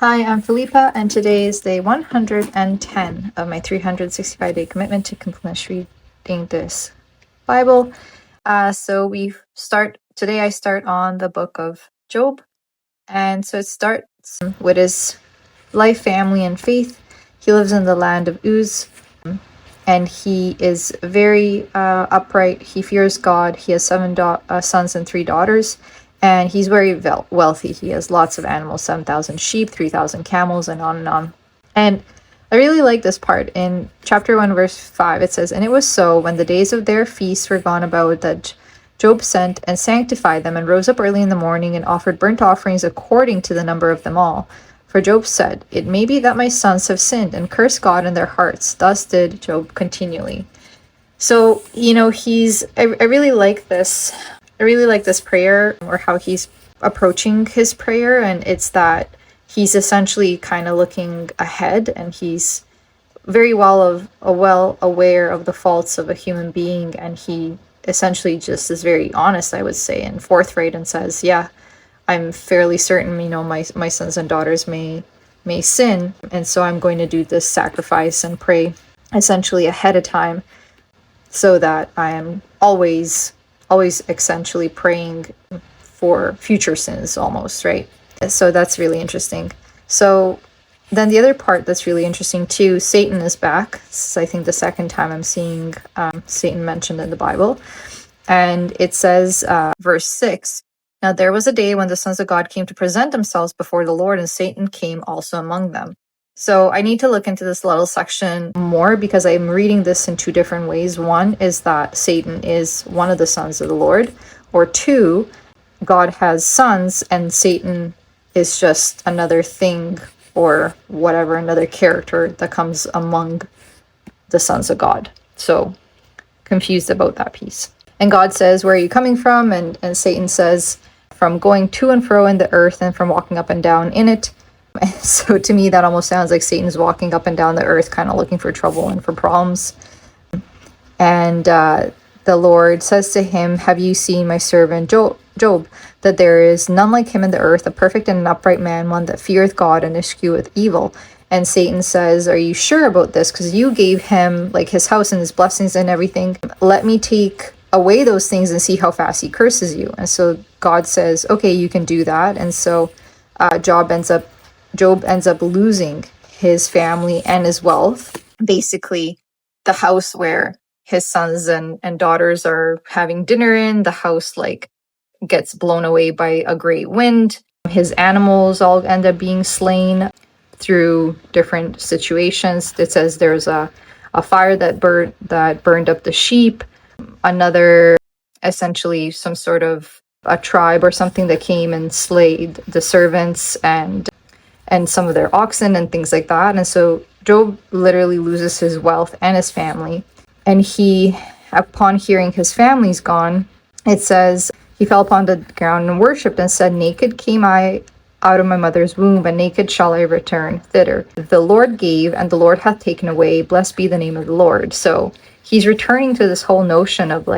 Hi, I'm Felipa, and today is day 110 of my 365-day commitment to finish reading this Bible. So today I start on the book of Job, and so it starts with his life, family, and faith. He lives in the land of Uz, and he is very upright. He fears God. He has seven sons and 3 daughters. And he's very wealthy. He has lots of animals, 7,000 sheep, 3,000 camels, and on and on. And I really like this part. In chapter 1, verse 5, it says, "And it was so, when the days of their feasts were gone about, that Job sent and sanctified them, and rose up early in the morning, and offered burnt offerings according to the number of them all. For Job said, It may be that my sons have sinned, and cursed God in their hearts. Thus did Job continually." So, I really like this. I really like this prayer, or how he's approaching his prayer, and it's that he's essentially kind of looking ahead, and he's very well aware of the faults of a human being, and he essentially just is very honest, I would say, and forthright, and says, yeah, I'm fairly certain, my sons and daughters may sin, and so I'm going to do this sacrifice and pray essentially ahead of time, so that I am always essentially praying for future sins, almost, right? So that's really interesting. So then the other part that's really interesting too, Satan is back. This is, I think, the second time I'm seeing Satan mentioned in the Bible. And it says, verse 6, "Now there was a day when the sons of God came to present themselves before the Lord, and Satan came also among them." So I need to look into this little section more, because I'm reading this in 2 different ways. One is that Satan is one of the sons of the Lord, or 2, God has sons and Satan is just another thing, or whatever, another character that comes among the sons of God. So confused about that piece. And God says, "Where are you coming from?" And Satan says, "From going to and fro in the earth, and from walking up and down in it." So to me, that almost sounds like Satan's walking up and down the earth, kind of looking for trouble and for problems. And the Lord says to him, "Have you seen my servant Job, that there is none like him in the earth, a perfect and an upright man, one that feareth God and escheweth evil?" And Satan says, "Are you sure about this? Because you gave him like his house and his blessings and everything. Let me take away those things and see how fast he curses you." And so God says, "Okay, you can do that." And so Job ends up losing his family and his wealth. Basically, the house where his sons and daughters are having dinner in, the house gets blown away by a great wind. His animals all end up being slain through different situations. It says there's a fire that burned up the sheep. Another, essentially some sort of a tribe or something that came and slayed the servants and some of their oxen and things like that. And so Job literally loses his wealth and his family. And he, upon hearing his family's gone, it says, he fell upon the ground and worshipped and said, "Naked came I out of my mother's womb, and naked shall I return thither. The Lord gave, and the Lord hath taken away. Blessed be the name of the Lord." So he's returning to this whole notion of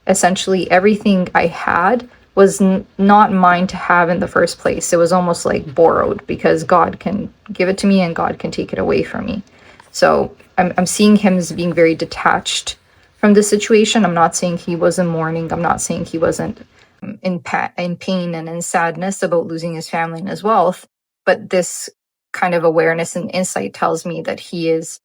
essentially everything I had was not mine to have in the first place. It was almost like borrowed, because God can give it to me and God can take it away from me. So I'm seeing him as being very detached from the situation. I'm not saying he wasn't mourning. I'm not saying he wasn't in pain and in sadness about losing his family and his wealth. But this kind of awareness and insight tells me that he is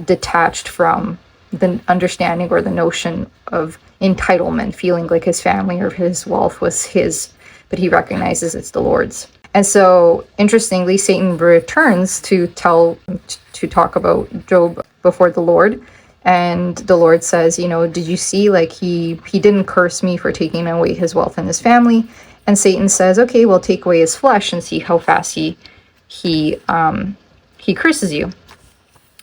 detached from the understanding or the notion of entitlement, feeling like his family or his wealth was his, but he recognizes it's the Lord's. And so, interestingly, Satan returns to talk about Job before the Lord, and the Lord says, "Did you see, he didn't curse me for taking away his wealth and his family?" And Satan says, "Okay, we'll take away his flesh and see how fast he curses you."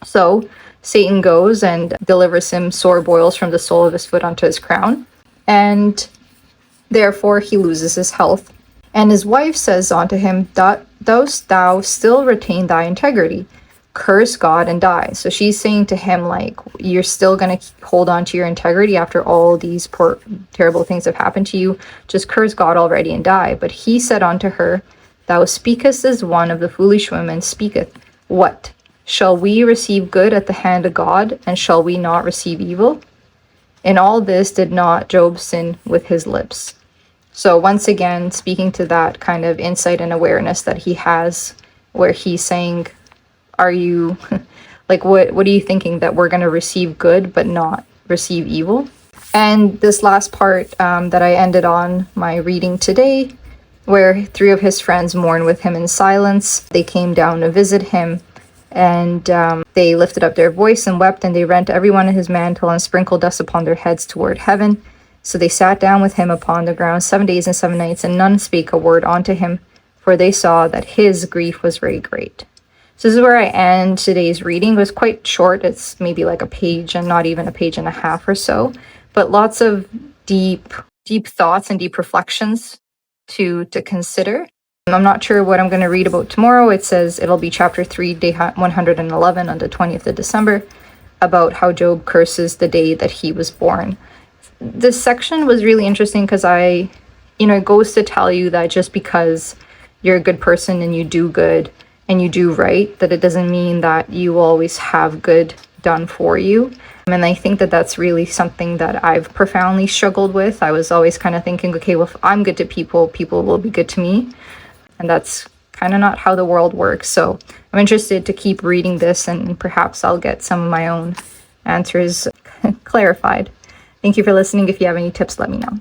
So Satan goes and delivers him sore boils from the sole of his foot onto his crown, and therefore he loses his health. And his wife says unto him, "Dost thou still retain thy integrity? Curse God and die." So she's saying to him, you're still going to hold on to your integrity after all these terrible things have happened to you. Just curse God already and die. But he said unto her, Thou speakest as one of the foolish women speaketh. What? Shall we receive good at the hand of God, and shall we not receive evil? In all this did not Job sin with his lips. So once again, speaking to that kind of insight and awareness that he has, where he's saying, are you, like, what are you thinking, that we're going to receive good but not receive evil? And this last part that I ended on my reading today, where 3 of his friends mourned with him in silence. They came down to visit him, and they lifted up their voice and wept, and they rent every one of his mantle and sprinkled dust upon their heads toward heaven. So they sat down with him upon the ground 7 days and 7 nights, and none spake a word unto him, for they saw that his grief was very great. So this is where I end today's reading. It was quite short. It's maybe like a page and not even a page and a half or so, but lots of deep thoughts and deep reflections to consider. I'm not sure what I'm going to read about tomorrow. It says it'll be chapter 3, day 111 on the 20th of December, about how Job curses the day that he was born. This section was really interesting because it goes to tell you that just because you're a good person and you do good and you do right, that it doesn't mean that you always have good done for you. And I think that that's really something that I've profoundly struggled with. I was always kind of thinking, okay, well, if I'm good to people, people will be good to me. And that's kind of not how the world works. So I'm interested to keep reading this, and perhaps I'll get some of my own answers clarified. Thank you for listening. If you have any tips, let me know.